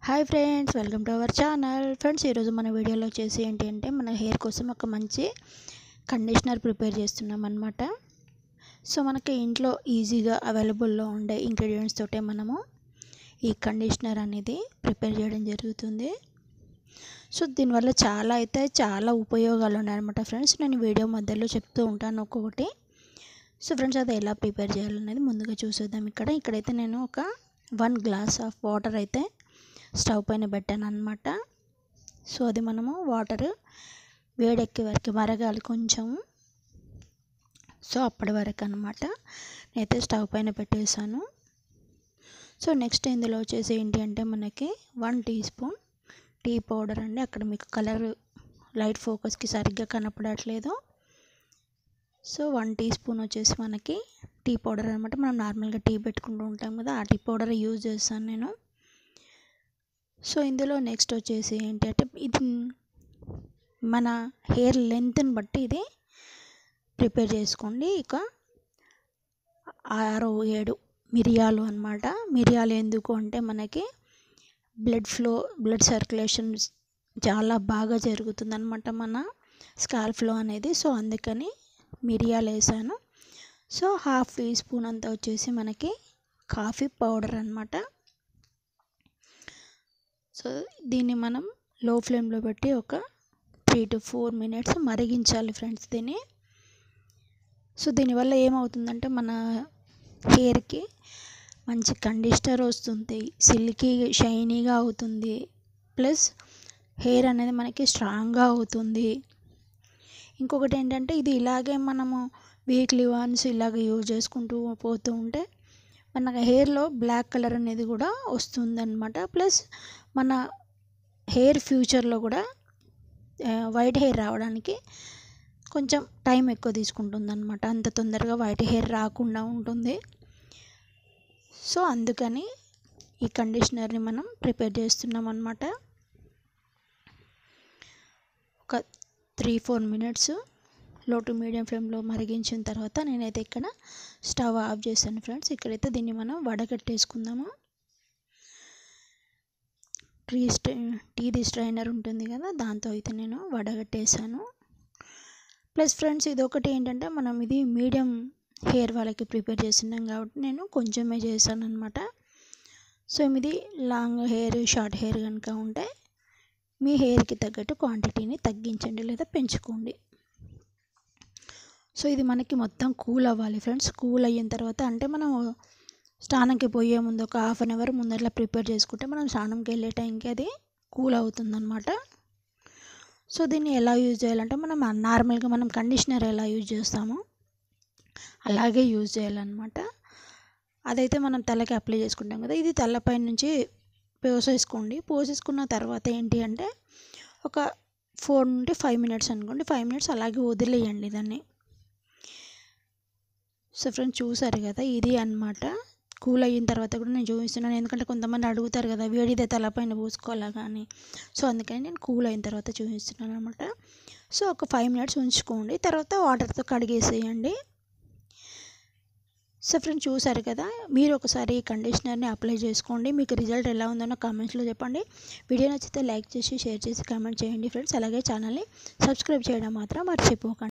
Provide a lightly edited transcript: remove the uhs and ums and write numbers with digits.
Hi friends, welcome to our channel. Friends, ఈరోజు మన వీడియోలో వచ్చేసి ఏంటి అంటే మన హెయిర్ కోసం ఒక మంచి కండిషనర్ ప్రిపేర్ చేస్తున్నాం అనమాట. సో మనకి ఇంట్లో ఈజీగా అవైలబుల్లో ఉండే ఇంగ్రీడియంట్స్ తోటే మనము ఈ కండిషనర్ అనేది ప్రిపేర్ చేయడం జరుగుతుంది. సో దీనివల్ల చాలా ఉపయోగాలు ఉన్నాయన్నమాట ఫ్రెండ్స్. నేను వీడియో మధ్యలో చెప్తూ ఉంటాను ఒక్కొక్కటి. సో ఫ్రెండ్స్, అది ఎలా ప్రిపేర్ చేయాలనేది ముందుగా చూసేద్దాం. ఇక్కడైతే నేను ఒక 1 గ్లాస్ ఆఫ్ వాటర్ అయితే స్టవ్ పైన పెట్టాను అనమాట. సో అది మనము వాటర్ వేడెక్కే వరకు మరగాలి కొంచెం. సో అప్పటి వరకు అనమాట నేనైతే స్టవ్ పైన పెట్టేశాను. సో నెక్స్ట్ ఇందులో వచ్చేసి ఏంటి అంటే మనకి 1 టీ స్పూన్ టీ పౌడర్ అండి. అక్కడ మీకు కలర్ లైట్ ఫోకస్కి సరిగ్గా కనపడట్లేదు. సో 1 టీ స్పూన్ వచ్చేసి మనకి టీ పౌడర్ అనమాట. మనం నార్మల్గా టీ పెట్టుకుంటూ ఉంటాం కదా, ఆ టీ పౌడర్ యూజ్ చేస్తాను నేను. సో ఇందులో నెక్స్ట్ వచ్చేసి ఏంటి అంటే ఇది మన హెయిర్ లెంత్ని బట్టి ఇది ప్రిపేర్ చేసుకోండి. ఇక 6-7 మిరియాలు అనమాట. మిరియాలు ఎందుకు అంటే మనకి బ్లడ్ సర్క్యులేషన్ చాలా బాగా జరుగుతుంది అనమాట మన స్కాల్ఫ్లో అనేది. సో అందుకని మిరియాలు వేసాను. సో 1/2 టీ స్పూన్ అంతా వచ్చేసి మనకి కాఫీ పౌడర్ అనమాట. సో దీన్ని మనం లో ఫ్లేమ్లో పెట్టి ఒక 3 to 4 మినిట్స్ మరిగించాలి ఫ్రెండ్స్ దీన్ని. సో దీనివల్ల ఏమవుతుందంటే మన హెయిర్కి మంచి కండిషనర్ వస్తుంది, సిల్కీ షైనీగా అవుతుంది, ప్లస్ హెయిర్ అనేది మనకి స్ట్రాంగ్గా అవుతుంది. ఇంకొకటి ఏంటంటే ఇది ఇలాగే మనము వీక్లీ వన్స్ ఇలాగ యూజ్ చేసుకుంటూ పోతూ ఉంటే మన హెయిర్లో బ్లాక్ కలర్ అనేది కూడా వస్తుందన్నమాట. ప్లస్ మన హెయిర్ ఫ్యూచర్లో కూడా వైట్ హెయిర్ రావడానికి కొంచెం టైం ఎక్కువ తీసుకుంటుంది అనమాట. అంత తొందరగా వైట్ హెయిర్ రాకుండా ఉంటుంది. సో అందుకని ఈ కండిషనర్ని మనం ప్రిపేర్ చేస్తున్నాం అనమాట. ఒక 3-4 మినిట్స్ లో టు మీడియం ఫ్లేమ్లో మరిగించిన తర్వాత నేనైతే ఇక్కడ స్టవ్ ఆఫ్ చేశాను ఫ్రెండ్స్. ఇక్కడైతే దీన్ని మనం వడగట్టేసుకుందాము. టీది స్ట్రైనర్ ఉంటుంది కదా, దాంతో అయితే నేను వడగట్టేసాను. ప్లస్ ఫ్రెండ్స్, ఇది ఒకటి ఏంటంటే మనం ఇది మీడియం హెయిర్ వాళ్ళకి ప్రిపేర్ చేస్తున్నాం కాబట్టి నేను కొంచెమే చేశాను అనమాట. సో ఇది లాంగ్ హెయిర్, షార్ట్ హెయిర్ కనుక ఉంటే మీ హెయిర్కి తగ్గట్టు క్వాంటిటీని తగ్గించండి లేదా పెంచుకోండి. సో ఇది మనకి మొత్తం కూల్ అవ్వాలి ఫ్రెండ్స్. కూల్ అయిన తర్వాత అంటే మనం స్నానంకి పోయే ముందు ఒక 1/2 అవర్ ముందట్లా ప్రిపేర్ చేసుకుంటే మనం స్నానంకి వెళ్ళే టైంకి అది కూల్ అవుతుందన్నమాట. సో దీన్ని ఎలా యూజ్ చేయాలంటే మనం నార్మల్గా మనం కండిషనర్ ఎలా యూజ్ చేస్తామో అలాగే యూజ్ చేయాలన్నమాట. అదైతే మనం తలకి అప్లై చేసుకుంటాం కదా, ఇది తలపై నుంచి పోసేసుకున్న తర్వాత ఏంటి అంటే ఒక 4 నుండి 5 మినిట్స్ అనుకోండి, 5 మినిట్స్ అలాగే వదిలేయండి దాన్ని. సో ఫ్రెండ్స్, చూసారు కదా, ఇది అన్నమాట. కూల్ అయిన తర్వాత కూడా నేను చూపిస్తున్నాను, ఎందుకంటే కొంతమంది అడుగుతారు కదా వేడిదే తలపైన పూసుకోవాలా కానీ. సో అందుకని నేను కూల్ అయిన తర్వాత చూపిస్తున్నాను అనమాట. సో ఒక 5 మినిట్స్ ఉంచుకోండి, తర్వాత వాటర్తో కడిగేసేయండి. సో ఫ్రెండ్స్, చూసారు కదా, మీరు ఒకసారి ఈ కండిషనర్ని అప్లై చేసుకోండి. మీకు రిజల్ట్ ఎలా ఉందో కామెంట్స్లో చెప్పండి. వీడియో నచ్చితే లైక్ చేసి, షేర్ చేసి, కామెంట్ చేయండి ఫ్రెండ్స్. అలాగే ఛానల్ని సబ్స్క్రైబ్ చేయడం మాత్రం మర్చిపోకండి.